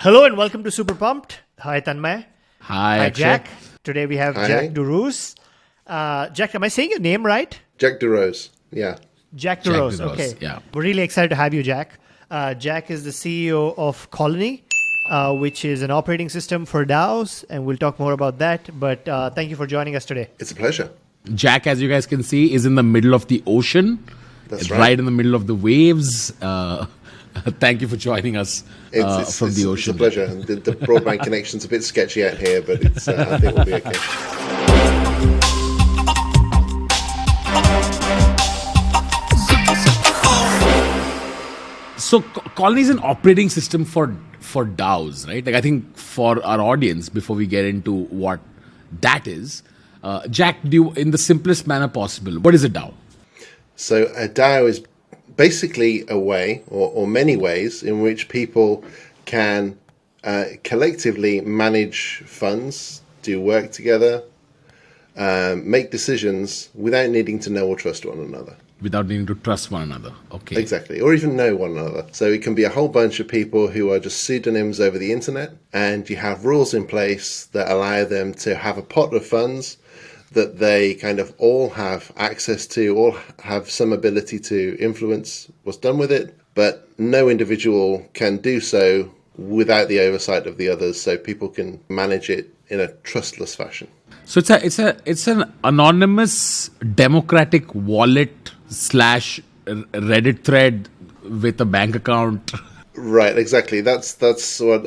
Hello and welcome to Super Pumped. Hi Tanmay. Hi, Akshay. Jack. Today we have Hi. Jack Durus. Jack, am I saying your name right? Jack DeRose. Yeah. Jack Jack Durus. Durus, Okay. yeah. We're really excited to have you, Jack. Jack is the CEO of Colony, which is an operating system for DAOs, and we'll talk more about that. But thank you for joining us today. It's a pleasure. Jack, as you guys can see, is in the middle of the ocean. That's right. right. In the middle of the waves. Thank you for joining us from the ocean. It's a pleasure. And the broadband connection's a bit sketchy out here, but it's, I think we'll be okay. So Colony is an operating system for DAOs, right? Like I think for our audience, before we get into what that is, Jack, in the simplest manner possible, what is a DAO? So a DAO is basically a way, or many ways, in which people can collectively manage funds, do work together, make decisions without needing to know or trust one another. Without needing to trust one another. Okay. Exactly, or even know one another. So it can be a whole bunch of people who are just pseudonyms over the internet, and you have rules in place that allow them to have a pot of funds that they kind of all have access to, all have some ability to influence what's done with it, but no individual can do so without the oversight of the others, so people can manage it in a trustless fashion. So it's an anonymous democratic wallet / Reddit thread with a bank account. Right, exactly. That's what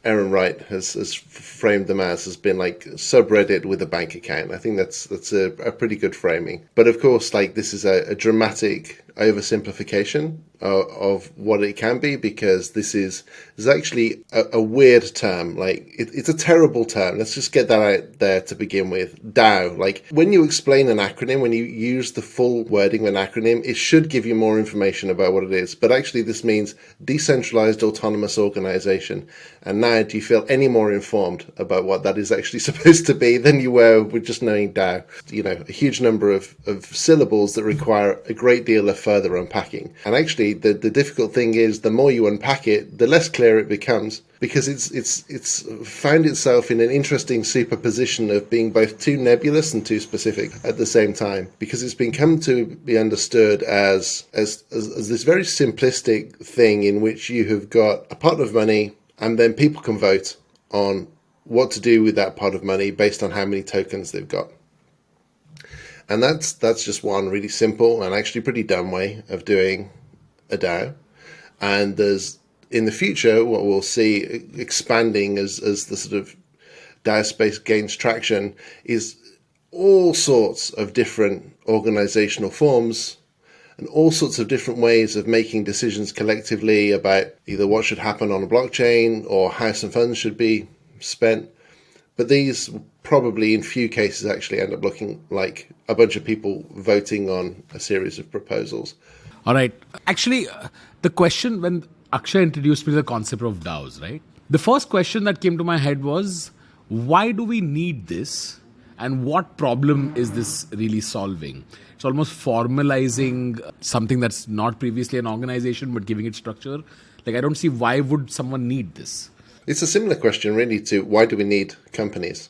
Aaron Wright has framed them as been like subreddit with a bank account. I think that's a pretty good framing. But of course, like this is a dramatic oversimplification of what it can be, because this is actually a weird term. Like it's a terrible term. Let's just get that out there to begin with. DAO. Like when you explain an acronym, when you use the full wording of an acronym, it should give you more information about what it is. But actually this means decentralized autonomous organization. And now do you feel any more informed about what that is actually supposed to be than you were with just knowing DAO? You know, a huge number of syllables that require a great deal of further unpacking. And actually the difficult thing is the more you unpack it, the less clear it becomes, because it's found itself in an interesting superposition of being both too nebulous and too specific at the same time, because it's been come to be understood as this very simplistic thing in which you have got a pot of money and then people can vote on what to do with that pot of money based on how many tokens they've got. And that's just one really simple and actually pretty dumb way of doing a DAO. And there's, in the future, what we'll see expanding as the sort of DAO space gains traction is all sorts of different organizational forms and all sorts of different ways of making decisions collectively about either what should happen on a blockchain or how some funds should be spent. But these probably in few cases actually end up looking like a bunch of people voting on a series of proposals. All right. Actually, the question when Akshay introduced me to the concept of DAOs, right? The first question that came to my head was, why do we need this? And what problem is this really solving? It's almost formalizing something that's not previously an organization, but giving it structure. Like, I don't see why would someone need this? It's a similar question really to why do we need companies,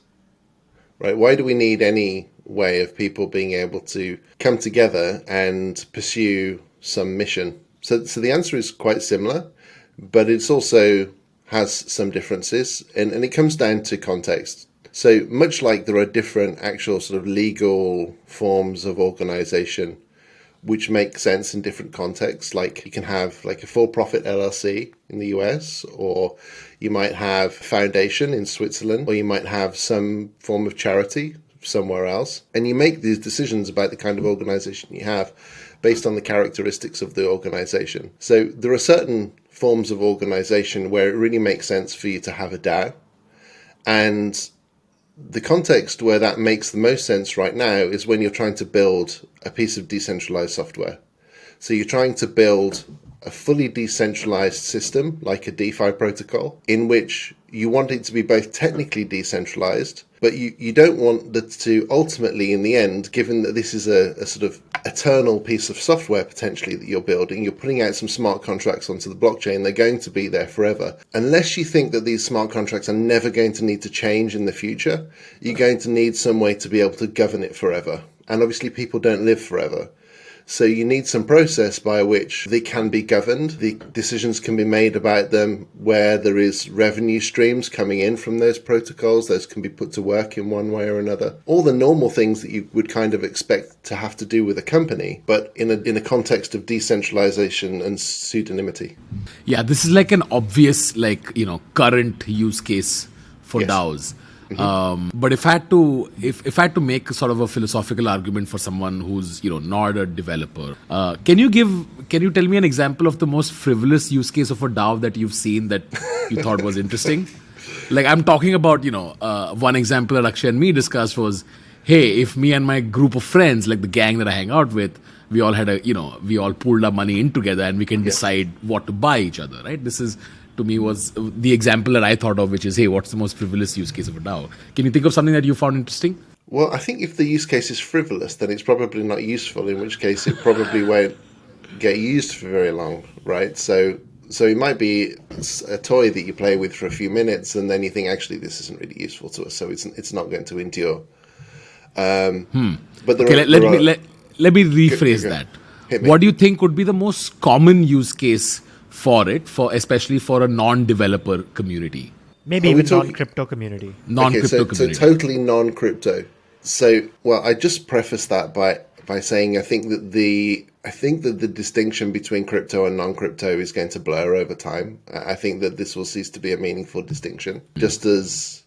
right? Why do we need any way of people being able to come together and pursue some mission? So the answer is quite similar, but it's also has some differences, and it comes down to context. So much like there are different actual sort of legal forms of organization which make sense in different contexts, like you can have like a for-profit LLC in the US, or you might have a foundation in Switzerland, or you might have some form of charity somewhere else. And you make these decisions about the kind of organization you have based on the characteristics of the organization. So there are certain forms of organization where it really makes sense for you to have a DAO. And the context where that makes the most sense right now is when you're trying to build a piece of decentralized software. So you're trying to build a fully decentralized system like a DeFi protocol in which you want it to be both technically decentralized, But you don't want that to ultimately, in the end, given that this is a sort of eternal piece of software potentially that you're building, you're putting out some smart contracts onto the blockchain, they're going to be there forever. Unless you think that these smart contracts are never going to need to change in the future, you're going to need some way to be able to govern it forever. And obviously people don't live forever. So you need some process by which they can be governed. The decisions can be made about them where there is revenue streams coming in from those protocols. Those can be put to work in one way or another. All the normal things that you would kind of expect to have to do with a company, but in a context of decentralization and pseudonymity. Yeah, this is like an obvious, current use case for Yes. DAOs. But if I had to make sort of a philosophical argument for someone who's not a developer, can you tell me an example of the most frivolous use case of a DAO that you've seen that you thought was interesting? Like I'm talking about one example that Akshay and me discussed was, hey, if me and my group of friends, like the gang that I hang out with, we all had we all pooled our money in together and we can decide what to buy each other, right? This is, to me, was the example that I thought of, which is, hey, what's the most frivolous use case of a DAO? Can you think of something that you found interesting? Well, I think if the use case is frivolous, then it's probably not useful, in which case it probably won't get used for very long, right? So it might be a toy that you play with for a few minutes, and then you think, actually, this isn't really useful to us, so it's not going to endure. But let me rephrase that. What do you think would be the most common use case for it, especially for a non-developer community? Maybe even non-crypto community. Community. So totally non-crypto. So, well, I just preface that by saying I think that the distinction between crypto and non-crypto is going to blur over time. I think that this will cease to be a meaningful distinction, just as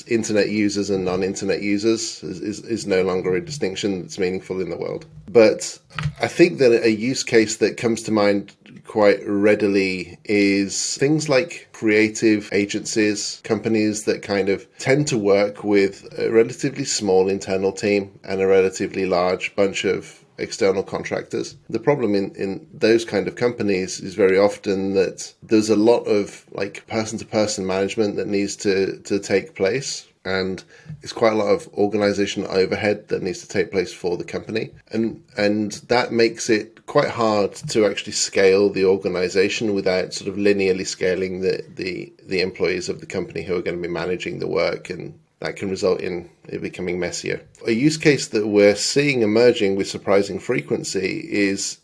internet users and non-internet users is no longer a distinction that's meaningful in the world. But I think that a use case that comes to mind quite readily is things like creative agencies, companies that kind of tend to work with a relatively small internal team and a relatively large bunch of external contractors. The problem in those kind of companies is very often that there's a lot of like person-to-person management that needs to take place, and it's quite a lot of organizational overhead that needs to take place for the company, and that makes it quite hard to actually scale the organization without sort of linearly scaling the employees of the company who are going to be managing the work, and that can result in it becoming messier. A use case that we're seeing emerging with surprising frequency is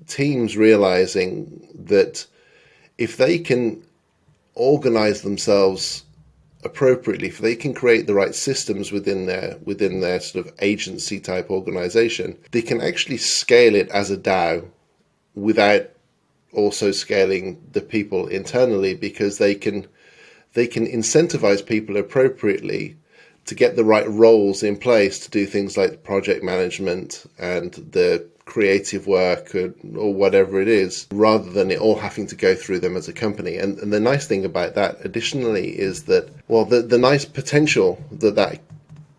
teams realizing that if they can organize themselves appropriately, if they can create the right systems within their sort of agency type organization, they can actually scale it as a DAO without also scaling the people internally, because they can incentivize people appropriately to get the right roles in place to do things like project management and the creative work or whatever it is, rather than it all having to go through them as a company. And the nice thing about that additionally is that, well, the nice potential that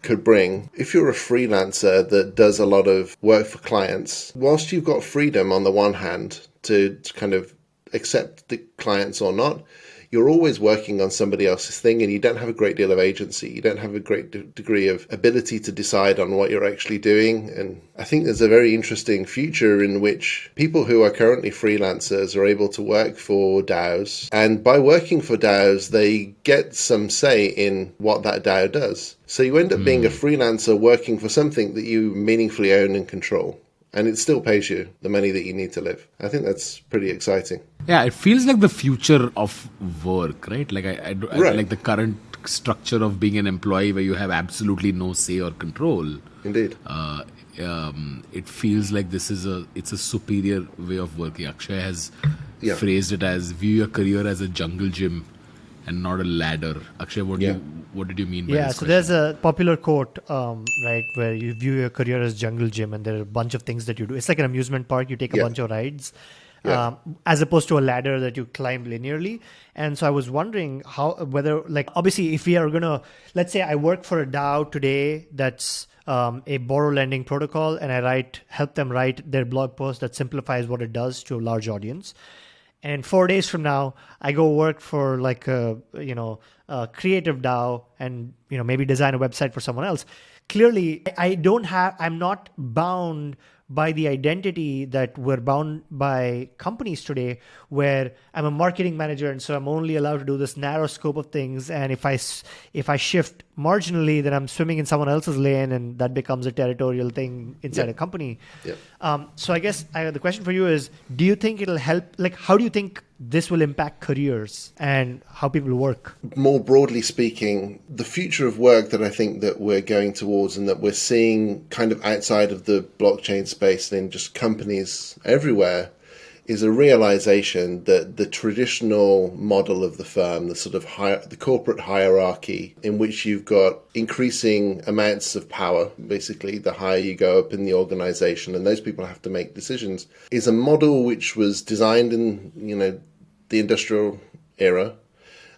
could bring, if you're a freelancer that does a lot of work for clients, whilst you've got freedom on the one hand to kind of accept the clients or not, you're always working on somebody else's thing, and you don't have a great deal of agency. You don't have a great degree of ability to decide on what you're actually doing. And I think there's a very interesting future in which people who are currently freelancers are able to work for DAOs. And by working for DAOs, they get some say in what that DAO does. So you end up being a freelancer working for something that you meaningfully own and control. And it still pays you the money that you need to live. I think that's pretty exciting. Yeah, it feels like the future of work, right? Like I Right. like the current structure of being an employee where you have absolutely no say or control. Indeed. It feels like it's a superior way of working. Akshay has phrased it as view your career as a jungle gym and not a ladder. Akshay, what did you mean by this so question? there's a popular quote, right, where you view your career as jungle gym, and there are a bunch of things that you do. It's like an amusement park. You take a bunch of rides, as opposed to a ladder that you climb linearly. And so I was wondering whether, like, obviously, if we are gonna, let's say I work for a DAO today that's a borrow lending protocol, and I help them write their blog post that simplifies what it does to a large audience. and 4 days from now I go work for like a creative DAO and maybe design a website for someone else. Clearly, I'm not bound by the identity that we're bound by companies today, where I'm a marketing manager and so I'm only allowed to do this narrow scope of things. And if I shift marginally, then I'm swimming in someone else's lane, and that becomes a territorial thing inside a company. So I guess the question for you is: do you think it'll help? Like, how do you think this will impact careers and how people work? More broadly speaking, the future of work that I think that we're going towards and that we're seeing kind of outside of the blockchain space and in just companies everywhere is a realization that the traditional model of the firm, the sort of the corporate hierarchy in which you've got increasing amounts of power, basically the higher you go up in the organization and those people have to make decisions, is a model which was designed in, the industrial era,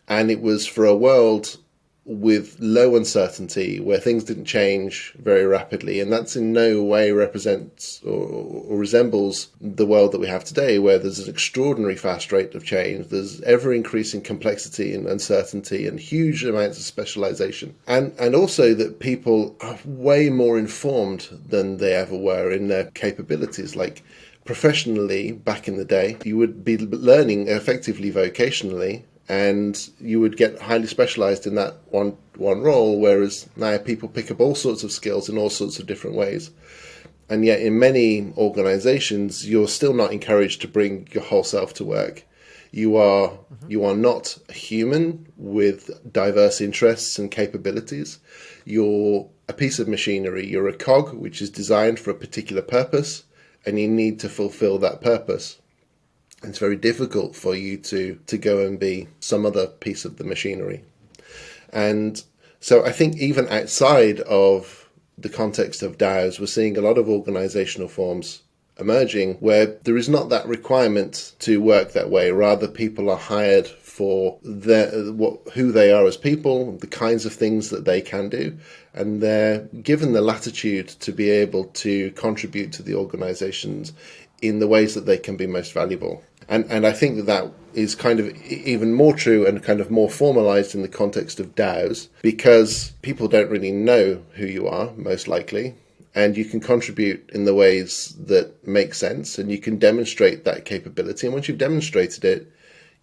and it was for a world with low uncertainty, where things didn't change very rapidly, and that's in no way represents or resembles the world that we have today, where there's an extraordinary fast rate of change, there's ever-increasing complexity and uncertainty and huge amounts of specialization, and also that people are way more informed than they ever were in their capabilities. Like, professionally, back in the day, you would be learning effectively vocationally, and you would get highly specialized in that one role, whereas now people pick up all sorts of skills in all sorts of different ways. And yet in many organizations, you're still not encouraged to bring your whole self to work. You are not a human with diverse interests and capabilities. You're a piece of machinery. You're a cog which is designed for a particular purpose, and you need to fulfill that purpose. It's very difficult for you to go and be some other piece of the machinery. And so I think even outside of the context of DAOs, we're seeing a lot of organizational forms emerging where there is not that requirement to work that way. Rather, people are hired for who they are as people, the kinds of things that they can do, and they're given the latitude to be able to contribute to the organizations in the ways that they can be most valuable. And I think that is kind of even more true and kind of more formalized in the context of DAOs, because people don't really know who you are, most likely, and you can contribute in the ways that make sense, and you can demonstrate that capability. And once you've demonstrated it,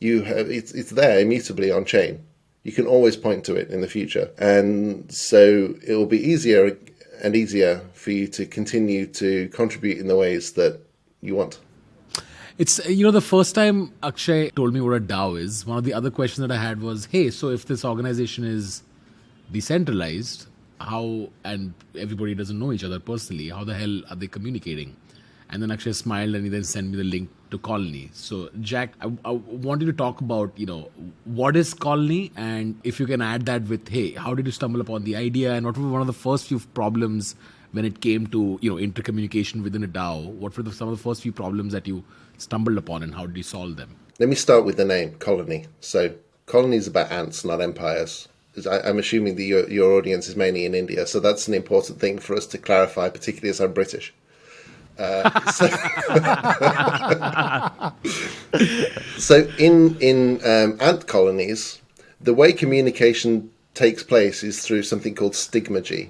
it's there immutably on chain. You can always point to it in the future. And so it will be easier and easier for you to continue to contribute in the ways that you want. It's, the first time Akshay told me what a DAO is, one of the other questions that I had was, hey, so if this organization is decentralized, how, and everybody doesn't know each other personally, how the hell are they communicating? And then Akshay smiled and he then sent me the link to Colony. So, Jack, I want you to talk about, what is Colony, and if you can add that with, hey, how did you stumble upon the idea, and what were one of the first few problems when it came to, intercommunication within a DAO? What were some of the first few problems that you stumbled upon, and how did you solve them? Let me start with the name, Colony. So, Colony is about ants, not empires. I'm assuming that your audience is mainly in India, so that's an important thing for us to clarify, particularly as I'm British. So in ant colonies, the way communication takes place is through something called stigmergy,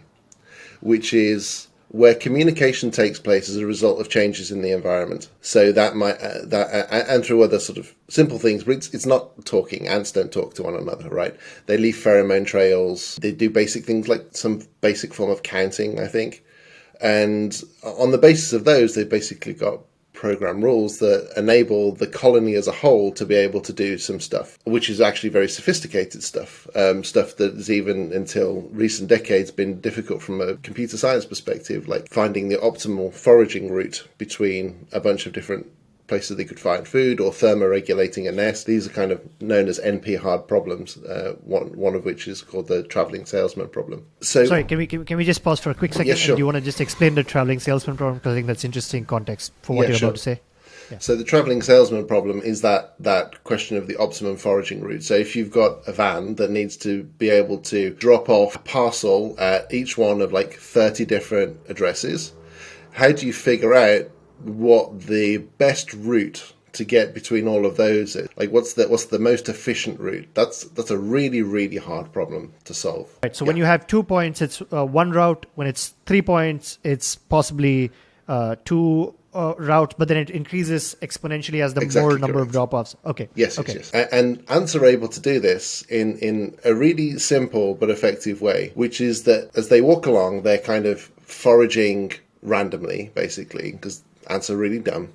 which is where communication takes place as a result of changes in the environment. So that might and through other sort of simple things, but it's not talking. Ants don't talk to one another, right? They leave pheromone trails. They do basic things like some basic form of counting, I think. And on the basis of those, they've basically got program rules that enable the colony as a whole to be able to do some stuff, which is actually very sophisticated stuff, stuff that has even until recent decades been difficult from a computer science perspective, like finding the optimal foraging route between a bunch of different places they could find food, or thermoregulating a nest. These are kind of known as NP hard problems, one of which is called the traveling salesman problem. So, sorry, can we just pause for a quick second? Yeah, sure. Do you want to just explain the traveling salesman problem? Because I think that's interesting context for what you're about to say. Yeah. So the traveling salesman problem is that question of the optimum foraging route. So if you've got a van that needs to be able to drop off a parcel at each one of like 30 different addresses, how do you figure out what the best route to get between all of those. Like, what's the most efficient route? That's a really, really hard problem to solve. Right. So when you have 2 points, it's one route. When it's 3 points, it's possibly two routes, but then it increases exponentially as the more number of drop-offs. Okay. Yes, okay. yes. And ants are able to do this in a really simple but effective way, which is that as they walk along, they're kind of foraging randomly, basically, because ants are really dumb.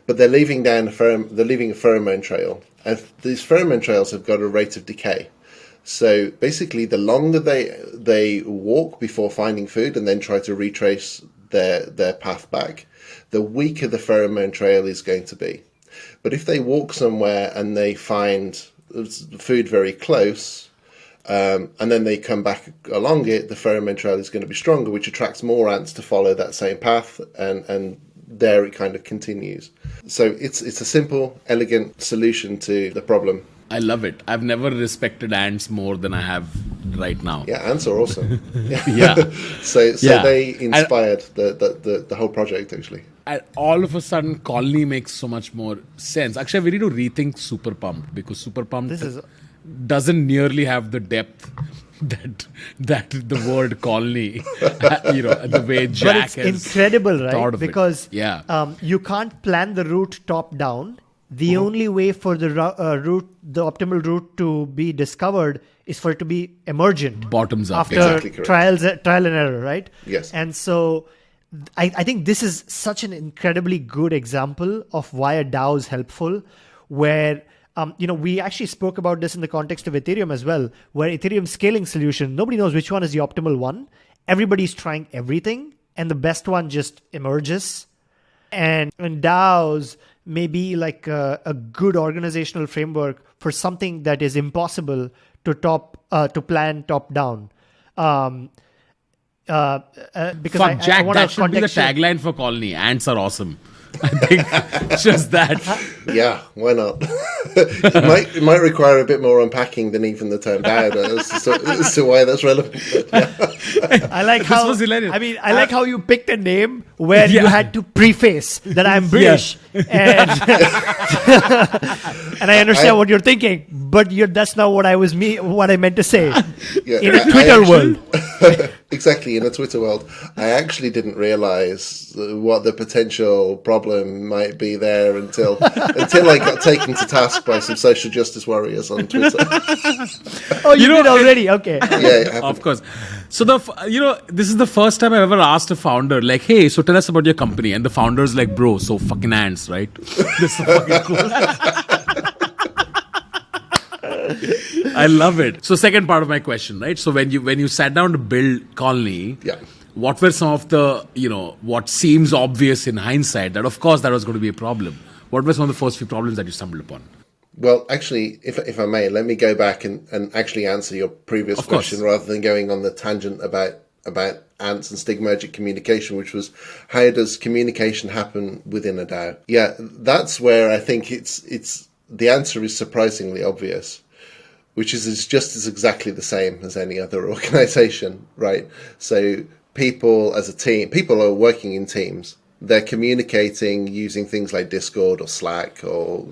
But they're leaving a pheromone trail, and these pheromone trails have got a rate of decay. So basically, the longer they walk before finding food and then try to retrace their path back, the weaker the pheromone trail is going to be. But if they walk somewhere and they find food very close, and then they come back along it, the pheromone trail is going to be stronger, which attracts more ants to follow that same path, and there it kind of continues. So it's a simple, elegant solution to the problem. I love it. I've never respected ants more than I have right now. Yeah, ants are awesome. Yeah. So Yeah. they inspired the whole project, actually. And all of a sudden, colony makes so much more sense. Actually, we need to rethink Super Pumped, because Super Pumped doesn't nearly have the depth that the word colony, the way Jack But it's has incredible, thought right? of Because it. you can't plan the route top down. The only way for the the optimal route to be discovered is for it to be emergent. Bottoms up. After Exactly correct. trial and error, right? Yes. And so I think this is such an incredibly good example of why a DAO is helpful, where we actually spoke about this in the context of Ethereum as well, where Ethereum scaling solution, nobody knows which one is the optimal one. Everybody's trying everything, and the best one just emerges. And DAOs may be like a good organizational framework for something that is impossible to plan top down. Because Fuck, Jack, I that should be the tagline for colony. Ants are awesome. I think just that. Yeah, why not? it might require a bit more unpacking than even the term DAO does, as to why that's relevant. I like how was hilarious. I mean, I like how you picked a name where you had to preface that I'm British, and and I understand what you're thinking, but that's not what I meant to say. In a Twitter world. Exactly, in a Twitter world. I actually didn't realize what the potential problem might be there until I got taken to task by some social justice warriors on Twitter. Oh, you did already? Okay. Yeah, of course. So this is the first time I've ever asked a founder, like, hey, so tell us about your company. And the founder's like, bro, so fucking ants, right? This is fucking cool. I love it. So second part of my question, right? So when you sat down to build Colony, what were some of the, what seems obvious in hindsight that of course that was going to be a problem? What were some of the first few problems that you stumbled upon? Well, actually, if I may, let me go back and actually answer your previous question rather than going on the tangent about ants and stigmergic communication, which was how does communication happen within a DAO? Yeah, that's where I think it's the answer is surprisingly obvious, which is just as exactly the same as any other organization, right? So people as a team, people are working in teams. They're communicating using things like Discord or Slack or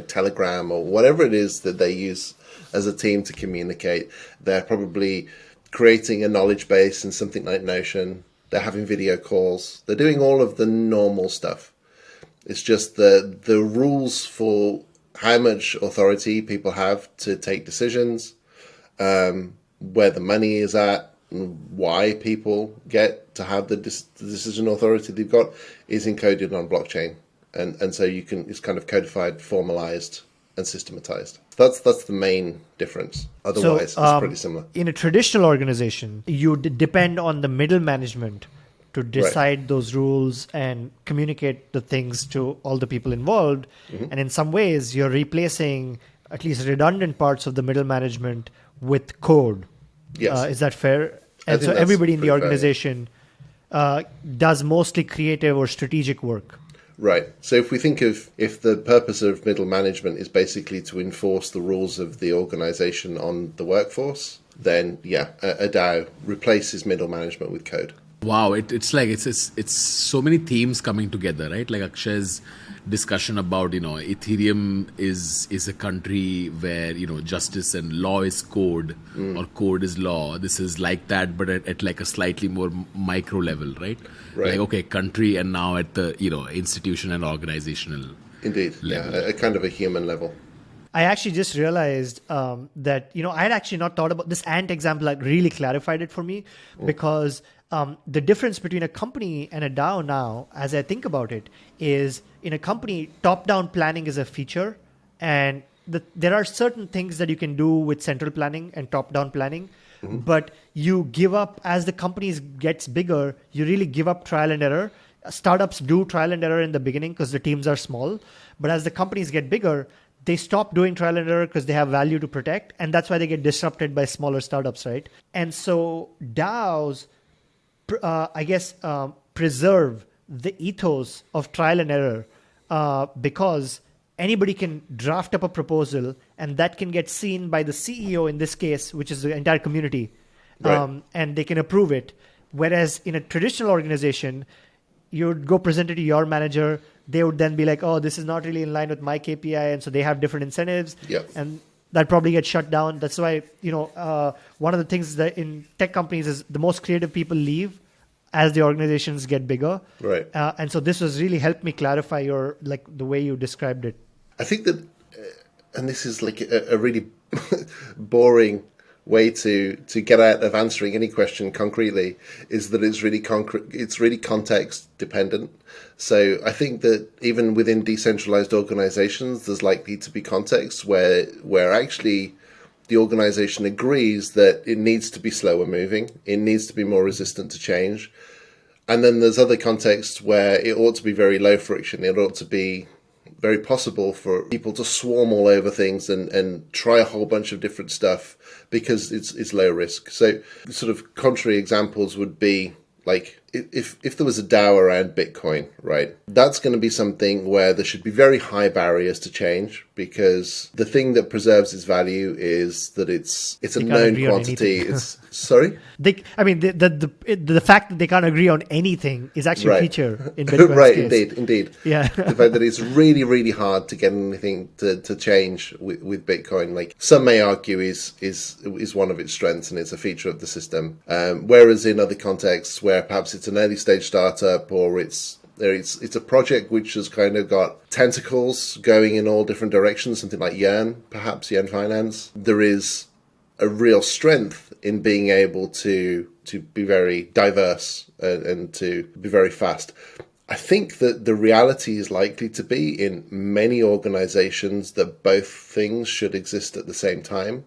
Telegram or whatever it is that they use as a team to communicate. They're probably creating a knowledge base in something like Notion. They're having video calls. They're doing all of the normal stuff. It's just the rules for how much authority people have to take decisions, where the money is at, why people get to have the decision authority they've got is encoded on blockchain, and so it's kind of codified, formalized, and systematized. That's the main difference. Otherwise, it's pretty similar. In a traditional organization, you depend on the middle management to decide those rules and communicate the things to all the people involved. Mm-hmm. And in some ways, you're replacing at least redundant parts of the middle management with code. Yes. Is that fair? And so everybody in the organization does mostly creative or strategic work. Right. So if we think of if the purpose of middle management is basically to enforce the rules of the organization on the workforce, then a DAO replaces middle management with code. Wow, it's like it's so many themes coming together, right? Like Akshay's discussion about Ethereum is a country where justice and law is code or code is law. This is like that, but at like a slightly more micro level, right? Right. Like okay, country, and now at the institution and organizational. Indeed, level. yeah, a kind of a human level. I actually just realized that I had actually not thought about this ant example. Like really clarified it for me because the difference between a company and a DAO now, as I think about it, is in a company, top-down planning is a feature, and there are certain things that you can do with central planning and top-down planning. But you give up as the company gets bigger. You really give up trial and error. Startups do trial and error in the beginning because the teams are small, but as the companies get bigger, they stop doing trial and error because they have value to protect, and that's why they get disrupted by smaller startups, right? And so DAOs, preserve the ethos of trial and error because anybody can draft up a proposal, and that can get seen by the CEO in this case, which is the entire community, Right. and they can approve it. Whereas in a traditional organization, you'd go present it to your manager. They would then be like, oh, this is not really in line with my KPI. And so they have different incentives. Yep. And that probably gets shut down. That's why, one of the things that in tech companies is the most creative people leave as the organizations get bigger. Right. And so this was really helped me clarify the way you described it. I think that, and this is like a really boring way to get out of answering any question concretely, is that it's really it's really context dependent. So I think that even within decentralized organizations, there's likely to be contexts where actually the organization agrees that it needs to be slower moving, it needs to be more resistant to change. And then there's other contexts where it ought to be very low friction. It ought to be very possible for people to swarm all over things and try a whole bunch of different stuff because it's low risk. So sort of contrary examples would be like if there was a DAO around Bitcoin, right? That's going to be something where there should be very high barriers to change because the thing that preserves its value is that it's a known quantity. It's sorry. The fact that they can't agree on anything is actually a feature in Bitcoin's right, case. Indeed. Yeah. The fact that it's really, really hard to get anything to change with Bitcoin, like some may argue, is one of its strengths and it's a feature of the system. Whereas in other contexts where perhaps it's an early stage startup or it's a project which has kind of got tentacles going in all different directions, something like Yearn, perhaps Yearn Finance, there is a real strength in being able to be very diverse and to be very fast. I think that the reality is likely to be in many organizations that both things should exist at the same time.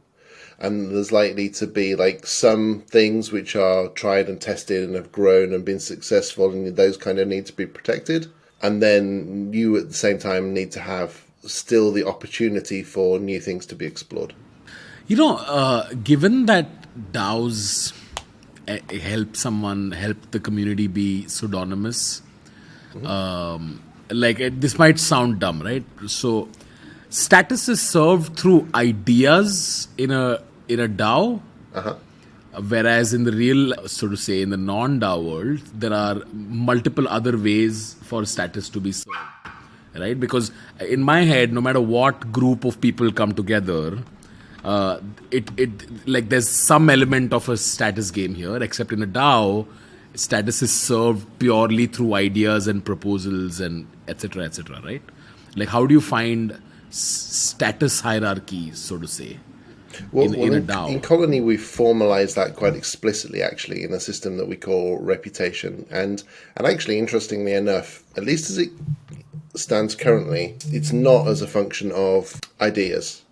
And there's likely to be like some things which are tried and tested and have grown and been successful, and those kind of need to be protected. And then you at the same time need to have still the opportunity for new things to be explored. Given that DAOs help the community be pseudonymous, this might sound dumb, right? So status is served through ideas in a DAO, whereas in the real, so to say, in the non-DAO world, there are multiple other ways for status to be served, right? Because in my head, no matter what group of people come together, there's some element of a status game here, except in a DAO, status is served purely through ideas and proposals and etc., right? Like, how do you find status hierarchies, so to say, in a DAO? In Colony, we formalized that quite explicitly, actually, in a system that we call reputation. And actually, interestingly enough, at least as it stands currently, it's not as a function of ideas.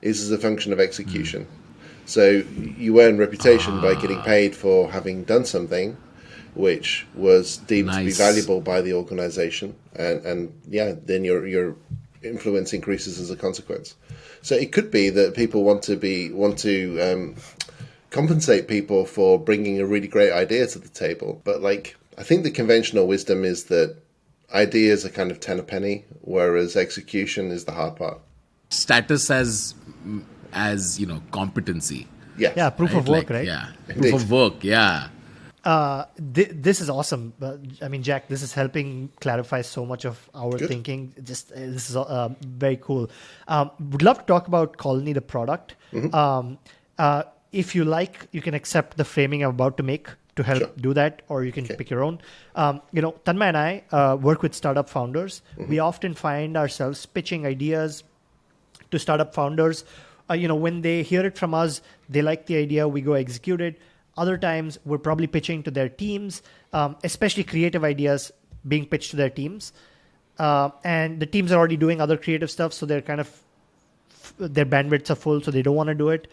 It's as a function of execution. So you earn reputation by getting paid for having done something which was deemed to be valuable by the organization. And then your influence increases as a consequence. So it could be that people want to compensate people for bringing a really great idea to the table. But I think the conventional wisdom is that ideas are kind of 10 a penny, whereas execution is the hard part. Status as competency. Yes. Yeah, proof of work, right? Yeah, Indeed. proof of work. Yeah. This is awesome. I mean, Jack, this is helping clarify so much of our thinking. This is very cool. Would love to talk about Colony, the product. If you like, you can accept the framing I'm about to make to help do that, or you can pick your own. Tanmay and I work with startup founders. We often find ourselves pitching ideas to startup founders. When they hear it from us, they like the idea, we go execute it. Other times, we're probably pitching to their teams, especially creative ideas being pitched to their teams. And the teams are already doing other creative stuff, so they're their bandwidths are full, so they don't want to do it.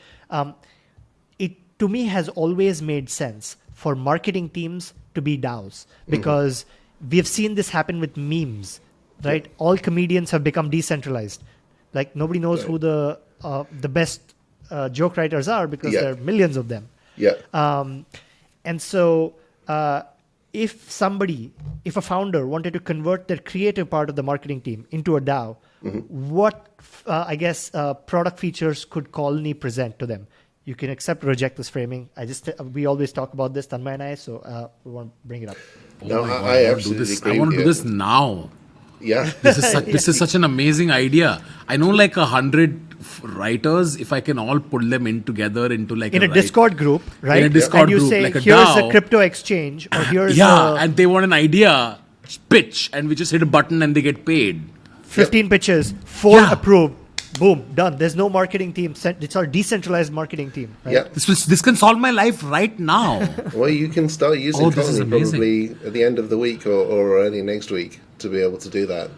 It, to me, has always made sense for marketing teams to be DAOs, because we have seen this happen with memes, right? Yeah. All comedians have become decentralized. Like, nobody knows who the best joke writers are, because there are millions of them. Yeah. And so if a founder wanted to convert their creative part of the marketing team into a DAO, what, product features could Colony present to them? You can accept or reject this framing. We always talk about this, Tanmay and I, so we want to bring it up. No, I absolutely agree. I want to do this now. Yeah. This is such an amazing idea. I know like 100 writers, if I can all pull them in together into like in a Discord group, right? In a Discord and you group, say, like a here's DAO. a crypto exchange, or here's and they want an idea, pitch, and we just hit a button and they get paid. 15 pitches, 4 approved, boom, done. There's no marketing team. It's our decentralized marketing team. Right? Yeah. This can solve my life right now. Well, you can start using Colony probably at the end of the week or early next week to be able to do that.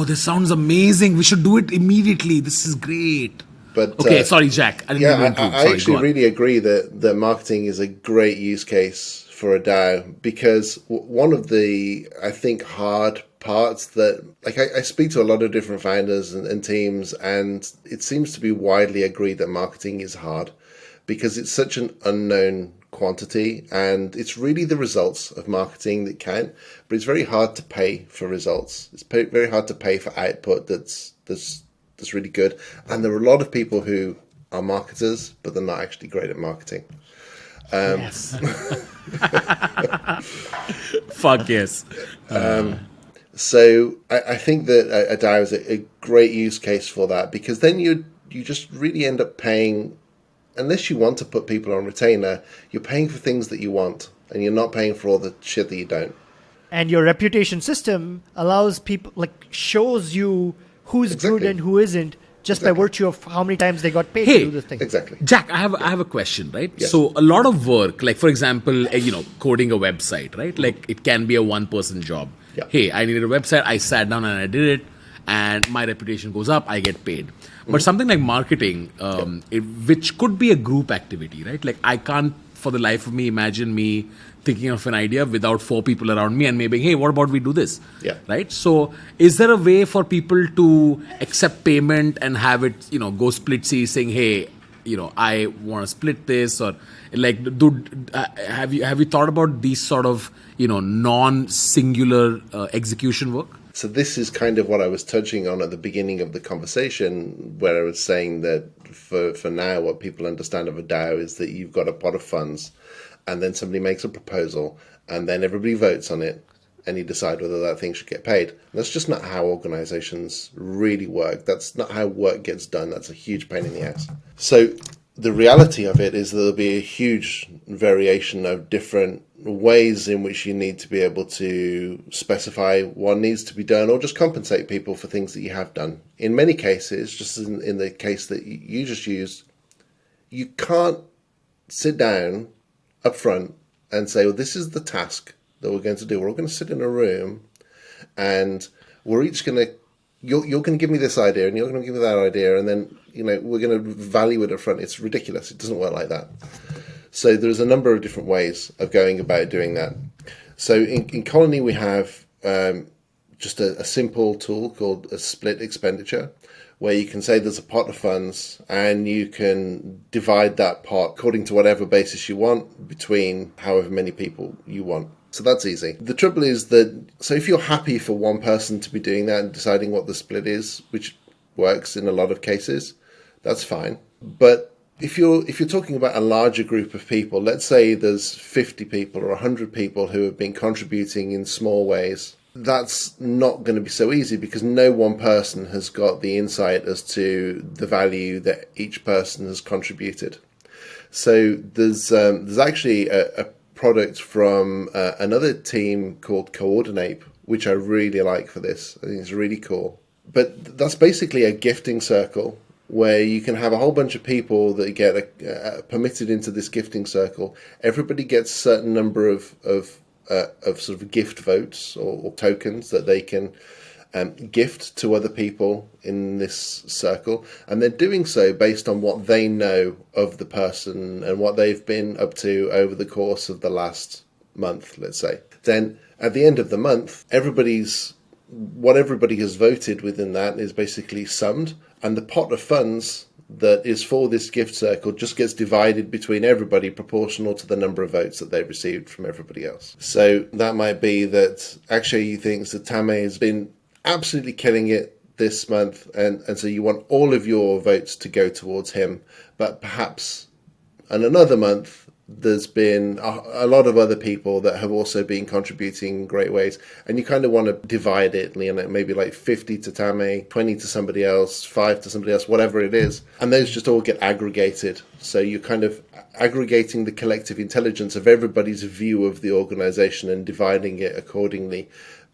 This sounds amazing. We should do it immediately. This is great. But okay, sorry, Jack. I actually really agree that marketing is a great use case for a DAO, because one of the, I think, hard parts that, like, I speak to a lot of different founders and teams, and it seems to be widely agreed that marketing is hard because it's such an unknown quantity, and it's really the results of marketing that count, but it's very hard to pay for results. It's very hard to pay for output that's really good, and there are a lot of people who are marketers, but they're not actually great at marketing. Yes. Fuck yes. So I think that a DAO is a great use case for that, because then you just really end up paying. Unless you want to put people on retainer, you're paying for things that you want, and you're not paying for all the shit that you don't. And your reputation system allows people, shows you who's good and who isn't, just by virtue of how many times they got paid to do this thing. Exactly. Jack, I have a question, right? Yes. So a lot of work, like for example, coding a website, right? Like it can be a one-person job. Yeah. Hey, I needed a website. I sat down and I did it, and my reputation goes up. I get paid. But something like marketing, which could be a group activity, right? Like I can't, for the life of me, imagine me thinking of an idea without 4 people around me and maybe, hey, what about we do this? Yeah. Right? So is there a way for people to accept payment and have it, go split C, saying, hey, I want to split this, or like, have you thought about these sort of, non-singular execution work? So this is kind of what I was touching on at the beginning of the conversation, where I was saying that for now, what people understand of a DAO is that you've got a pot of funds, and then somebody makes a proposal, and then everybody votes on it, and you decide whether that thing should get paid. And that's just not how organizations really work. That's not how work gets done. That's a huge pain in the ass. So the reality of it is that there'll be a huge variation of different ways in which you need to be able to specify what needs to be done, or just compensate people for things that you have done. In many cases, just in the case that you just used, you can't sit down up front and say, well, this is the task that we're going to do. We're all going to sit in a room, and we're each going to, you're going to give me this idea, and you're going to give me that idea, and then, we're going to value it up front. It's ridiculous. It doesn't work like that. So there's a number of different ways of going about doing that. So in Colony, we have just a simple tool called a split expenditure, where you can say there's a pot of funds, and you can divide that pot according to whatever basis you want between however many people you want. So that's easy. The trouble is that, so if you're happy for one person to be doing that and deciding what the split is, which works in a lot of cases, that's fine. But If you're talking about a larger group of people, let's say there's 50 people or 100 people who have been contributing in small ways, that's not going to be so easy because no one person has got the insight as to the value that each person has contributed. So there's actually a product from another team called Coordinate, which I really like for this. I think it's really cool. But that's basically a gifting circle where you can have a whole bunch of people that get permitted into this gifting circle. Everybody gets a certain number of sort of gift votes or tokens that they can gift to other people in this circle, and they're doing so based on what they know of the person and what they've been up to over the course of the last month, let's say. Then at the end of the month, what everybody has voted within that is basically summed, and the pot of funds that is for this gift circle just gets divided between everybody proportional to the number of votes that they've received from everybody else. So that might be that Akshay thinks that Tame has been absolutely killing it this month, and so you want all of your votes to go towards him, but perhaps in another month there's been a lot of other people that have also been contributing in great ways, and you kind of want to divide it, maybe like 50 to Tame, 20 to somebody else, 5 to somebody else, whatever it is, and those just all get aggregated. So you're kind of aggregating the collective intelligence of everybody's view of the organization and dividing it accordingly.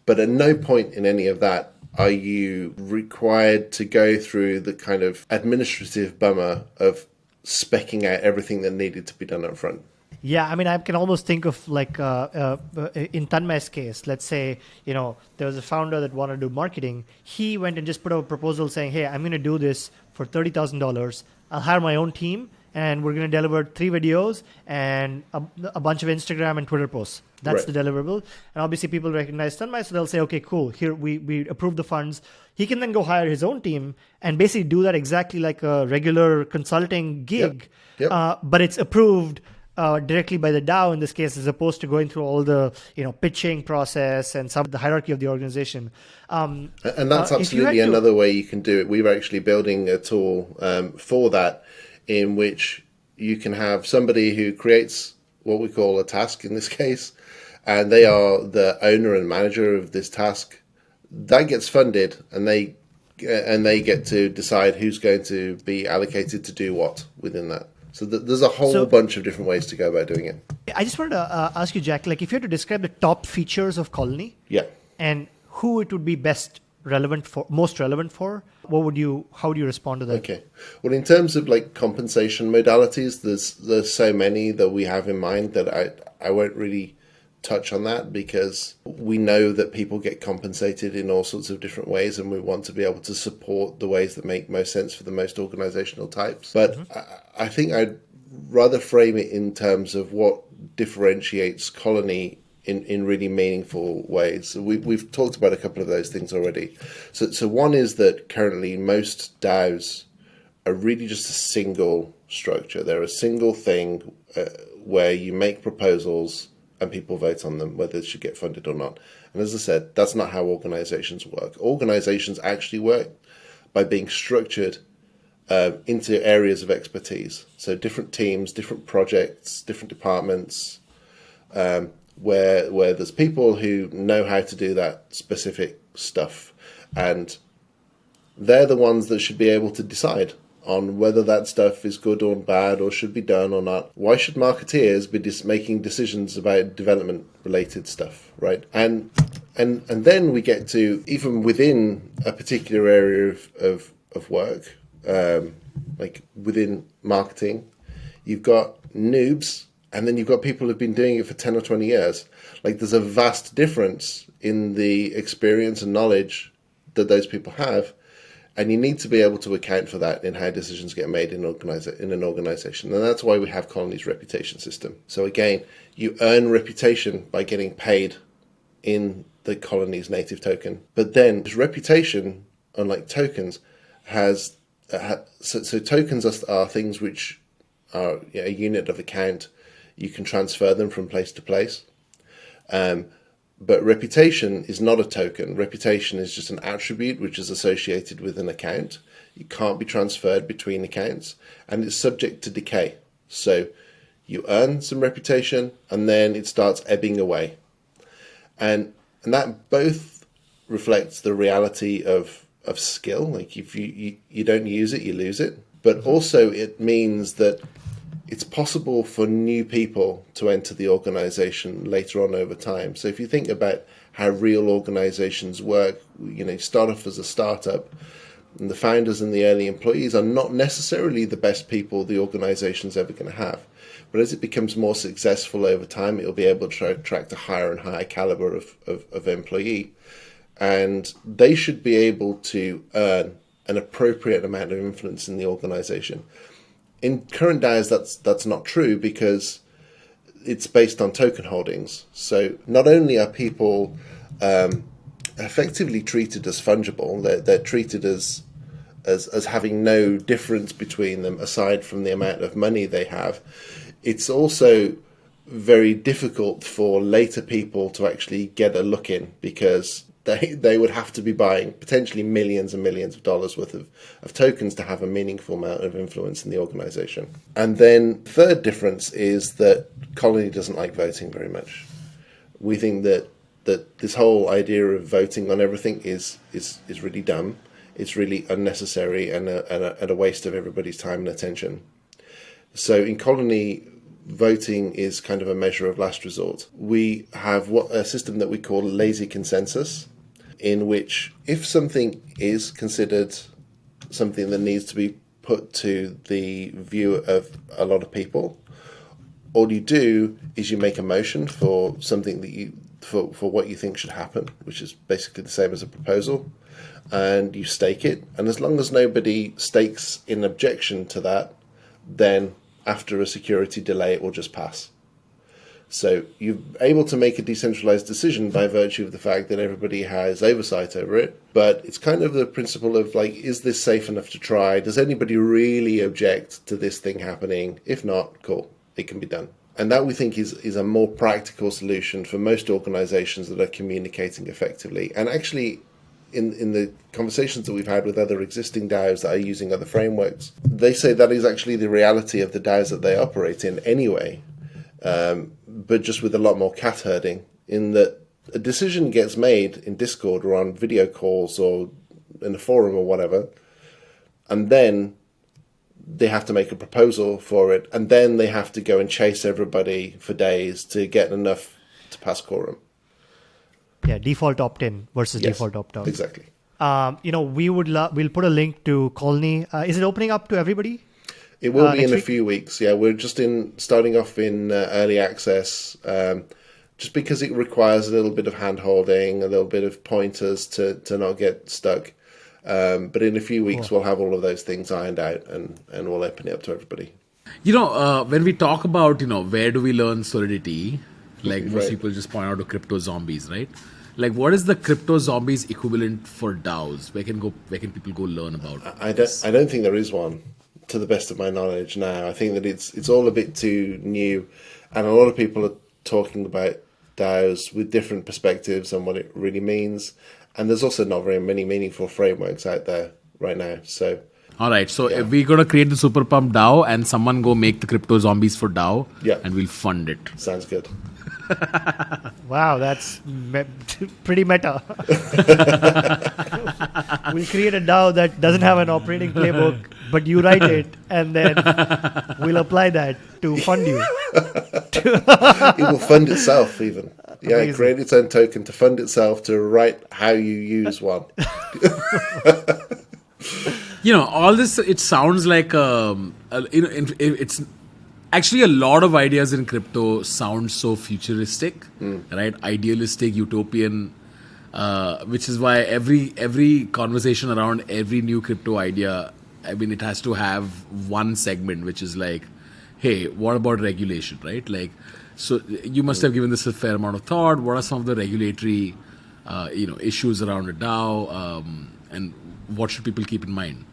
But at no point in any of that are you required to go through the kind of administrative bummer of specking out everything that needed to be done up front. Yeah, I mean, I can almost think of like in Tanmay's case, let's say, there was a founder that wanted to do marketing. He went and just put out a proposal saying, hey, I'm going to do this for $30,000. I'll hire my own team, and we're going to deliver 3 videos and a bunch of Instagram and Twitter posts. That's right. The deliverable. And obviously people recognize Tanmay, so they'll say, okay, cool, here we approve the funds. He can then go hire his own team and basically do that exactly like a regular consulting gig. Yep. But it's approved directly by the DAO in this case, as opposed to going through all the pitching process and some of the hierarchy of the organization. And that's absolutely another way you can do it. We were actually building a tool for that, in which you can have somebody who creates what we call a task in this case, and they are the owner and manager of this task. That gets funded, and they get to decide who's going to be allocated to do what within that. So there's a whole bunch of different ways to go about doing it. I just wanted to ask you, Jack, like if you had to describe the top features of Colony, and who it would be most relevant for, how would you respond to that? Okay. Well, in terms of like compensation modalities, there's so many that we have in mind that I won't really touch on that, because we know that people get compensated in all sorts of different ways, and we want to be able to support the ways that make most sense for the most organizational types. But I think I'd rather frame it in terms of what differentiates Colony in really meaningful ways. So we've talked about a couple of those things already. So one is that currently most DAOs are really just a single structure. They're a single thing where you make proposals and people vote on them, whether it should get funded or not. And as I said, that's not how organizations work. Organizations actually work by being structured into areas of expertise. So different teams, different projects, different departments, where there's people who know how to do that specific stuff. And they're the ones that should be able to decide on whether that stuff is good or bad or should be done or not. Why should marketeers be making decisions about development related stuff, right? And then we get to, even within a particular area of work, like within marketing, you've got noobs, and then you've got people who've been doing it for 10 or 20 years. Like there's a vast difference in the experience and knowledge that those people have. And you need to be able to account for that in how decisions get made in an organization. And that's why we have Colony's reputation system. So again, you earn reputation by getting paid in the Colony's native token. But then this reputation, unlike tokens, has... So tokens are things which are a unit of account. You can transfer them from place to place. But reputation is not a token. Reputation is just an attribute which is associated with an account. It can't be transferred between accounts, and it's subject to decay. So you earn some reputation, and then it starts ebbing away. And that both reflects the reality of skill. Like if you don't use it, you lose it. But also it means that it's possible for new people to enter the organization later on over time. So if you think about how real organizations work, start off as a startup, and the founders and the early employees are not necessarily the best people the organization's ever going to have. But as it becomes more successful over time, it'll be able to attract a higher and higher caliber of employee. And they should be able to earn an appropriate amount of influence in the organization. In current DAOs, that's not true because it's based on token holdings. So not only are people effectively treated as fungible, they're treated as having no difference between them aside from the amount of money they have. It's also very difficult for later people to actually get a look in because they would have to be buying potentially millions and millions of dollars worth of tokens to have a meaningful amount of influence in the organization. And then third difference is that Colony doesn't like voting very much. We think that this whole idea of voting on everything is really dumb. It's really unnecessary and a waste of everybody's time and attention. So in Colony, voting is kind of a measure of last resort. We have a system that we call lazy consensus, in which if something is considered something that needs to be put to the view of a lot of people, all you do is you make a motion for something that for what you think should happen, which is basically the same as a proposal, and you stake it. And as long as nobody stakes in objection to that, then after a security delay, it will just pass. So you're able to make a decentralized decision by virtue of the fact that everybody has oversight over it. But it's kind of the principle of like, is this safe enough to try? Does anybody really object to this thing happening? If not, cool, it can be done. And that we think is a more practical solution for most organizations that are communicating effectively. And actually, in the conversations that we've had with other existing DAOs that are using other frameworks, they say that is actually the reality of the DAOs that they operate in anyway, but just with a lot more cat herding, in that a decision gets made in Discord or on video calls or in a forum or whatever, and then they have to make a proposal for it, and then they have to go and chase everybody for days to get enough to pass quorum. Yeah, default opt-in versus Yes, default opt-out. Exactly. We'll put a link to Colony. Is it opening up to everybody? It will be in a week? few weeks. Yeah, we're just starting off in early access, just because it requires a little bit of hand-holding, a little bit of pointers to not get stuck. But in a few weeks, We'll have all of those things ironed out, and we'll open it up to everybody. When we talk about, where do we learn Solidity, like most Right. people just point out to crypto zombies, right? Like, what is the crypto zombies equivalent for DAOs? Where can people go learn about this? I don't think there is one, to the best of my knowledge now. I think that it's all a bit too new, and a lot of people are talking about DAOs with different perspectives on what it really means. And there's also not very many meaningful frameworks out there right now. So, All right, so if we're going to create the Super Pump DAO and someone go make the crypto zombies for DAO, and we'll fund it. Sounds good. Wow, that's pretty meta. We'll create a DAO that doesn't have an operating playbook, but you write it, and then we'll apply that to fund you. It will fund itself even. Yeah, Amazing. create its own token to fund itself to write how you use one. All this, it sounds like, it's actually a lot of ideas in crypto sound so futuristic, right? Idealistic, utopian, which is why every conversation around every new crypto idea, it has to have one segment, which is like, hey, what about regulation, right? Like, so you must have given this a fair amount of thought. What are some of the regulatory, issues around a DAO, and what should people keep in mind?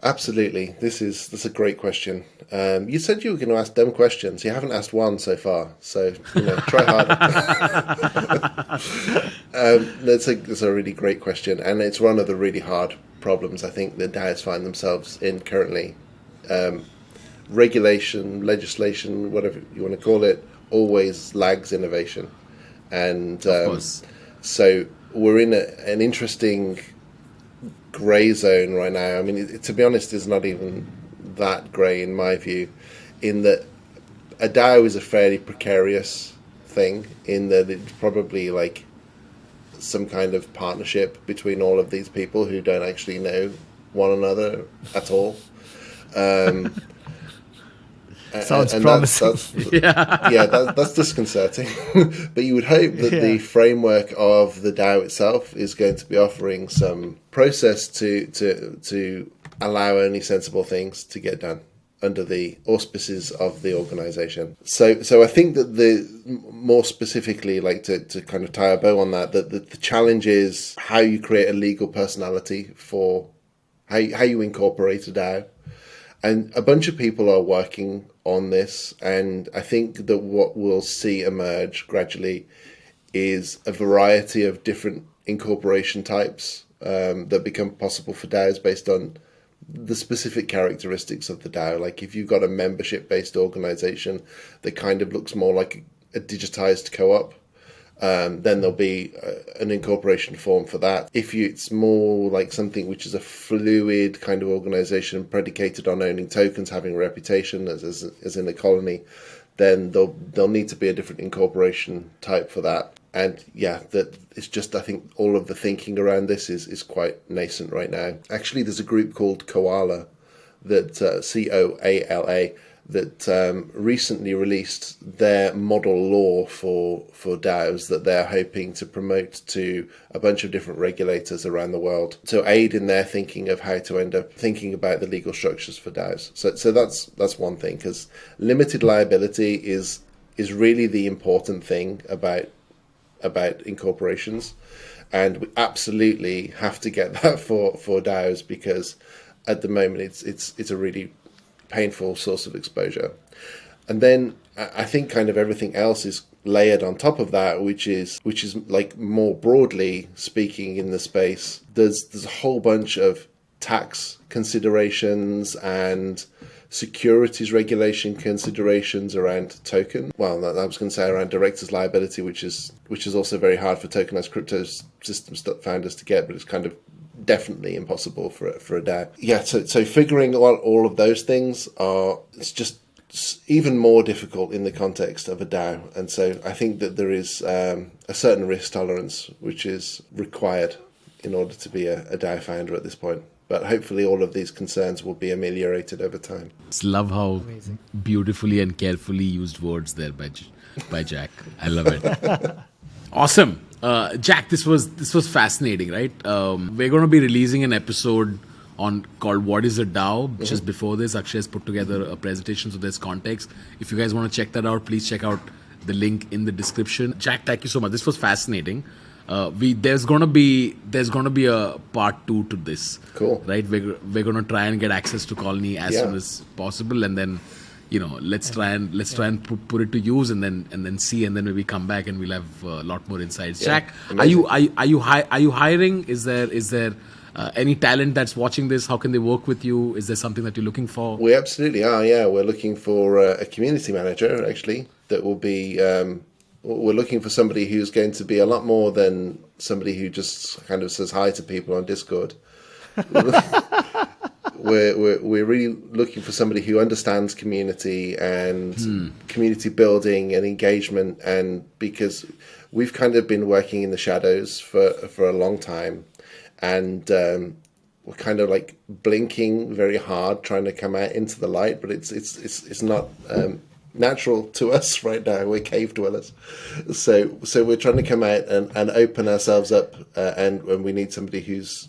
Absolutely. That's a great question. You said you were going to ask dumb questions. You haven't asked one so far, so try harder. That's a really great question, and it's one of the really hard problems I think the DAOs find themselves in currently. Regulation, legislation, whatever you want to call it, always lags innovation. And Of course. so we're in an interesting grey zone right now. I mean, to be honest, it's not even that grey in my view, in that a DAO is a fairly precarious thing, in that it's probably like some kind of partnership between all of these people who don't actually know one another at all. Sounds and promising. that's disconcerting. But you would hope that the framework of the DAO itself is going to be offering some process to allow only sensible things to get done under the auspices of the organization. So I think that more specifically, like to kind of tie a bow on that, the challenge is how you create a legal personality for how you incorporate a DAO. And a bunch of people are working on this, and I think that what we'll see emerge gradually is a variety of different incorporation types that become possible for DAOs based on the specific characteristics of the DAO. Like if you've got a membership-based organization that kind of looks more like a digitized co-op, then there'll be an incorporation form for that. If it's more like something which is a fluid kind of organization predicated on owning tokens, having a reputation as in a colony, then there'll need to be a different incorporation type for that. And that it's just, I think all of the thinking around this is quite nascent right now. Actually, there's a group called Koala, that COALA, that recently released their model law for DAOs that they're hoping to promote to a bunch of different regulators around the world to aid in their thinking of how to end up thinking about the legal structures for DAOs. So that's one thing, because limited liability is really the important thing about incorporations, and we absolutely have to get that for DAOs, because at the moment it's a really painful source of exposure. And then I think kind of everything else is layered on top of that, which is like more broadly speaking in the space, there's a whole bunch of tax considerations and securities regulation considerations around token. Well, I was going to say around directors' liability, which is also very hard for tokenized crypto systems founders to get, but it's kind of definitely impossible for a DAO. Yeah, so figuring out all of those things it's just even more difficult in the context of a DAO. And so I think that there is a certain risk tolerance which is required in order to be a DAO founder at this point. But hopefully all of these concerns will be ameliorated over time. Just love how beautifully and carefully used words there by Jack. I love it. Awesome. Jack, this was fascinating, right? We're going to be releasing an episode called What is a DAO? Just before this, Akshay has put together a presentation, so there's context. If you guys want to check that out, please check out the link in the description. Jack, thank you so much. This was fascinating. There's gonna be a part 2 to this. Cool. Right? We're gonna try and get access to Colony as soon as possible, and then let's try and put it to use, and then see, and then maybe come back and we'll have a lot more insights. Yeah, Jack, amazing. are you hiring? Is there any talent that's watching this? How can they work with you? Is there something that you're looking for? We absolutely are. Yeah, we're looking for a community manager actually that will be. We're looking for somebody who's going to be a lot more than somebody who just kind of says hi to people on Discord. We're really looking for somebody who understands community and community building and engagement, and because we've kind of been working in the shadows for a long time, and we're kind of like blinking very hard trying to come out into the light, but it's not natural to us right now. We're cave dwellers, so we're trying to come out and open ourselves up, and we need somebody who's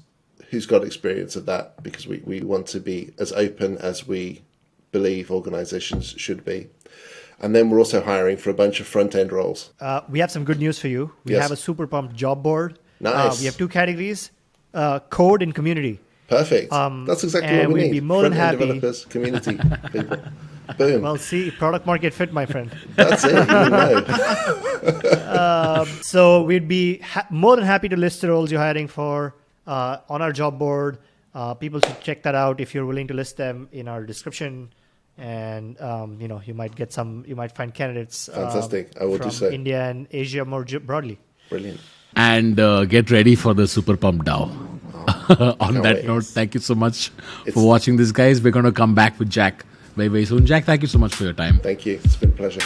got experience of that, because we want to be as open as we believe organizations should be. And then we're also hiring for a bunch of front end roles. We have some good news for you. We have a super pumped job board. Nice. We have 2 categories: code and community. Perfect. That's exactly what we we'd need. be more than Front-end happy. developers, community people. Boom. Well, see, product market fit, my friend. That's it. You know. So we'd be more than happy to list the roles you're hiring for on our job board. People should check that out. If you're willing to list them in our description, and you might get you might find candidates. Fantastic. I will do from so. India and Asia more broadly. Brilliant. And get ready for the Super Pump DAO. On that wait. note, thank you so much for watching this, guys. We're going to come back with Jack very, very soon. Jack, thank you so much for your time. Thank you. It's been a pleasure.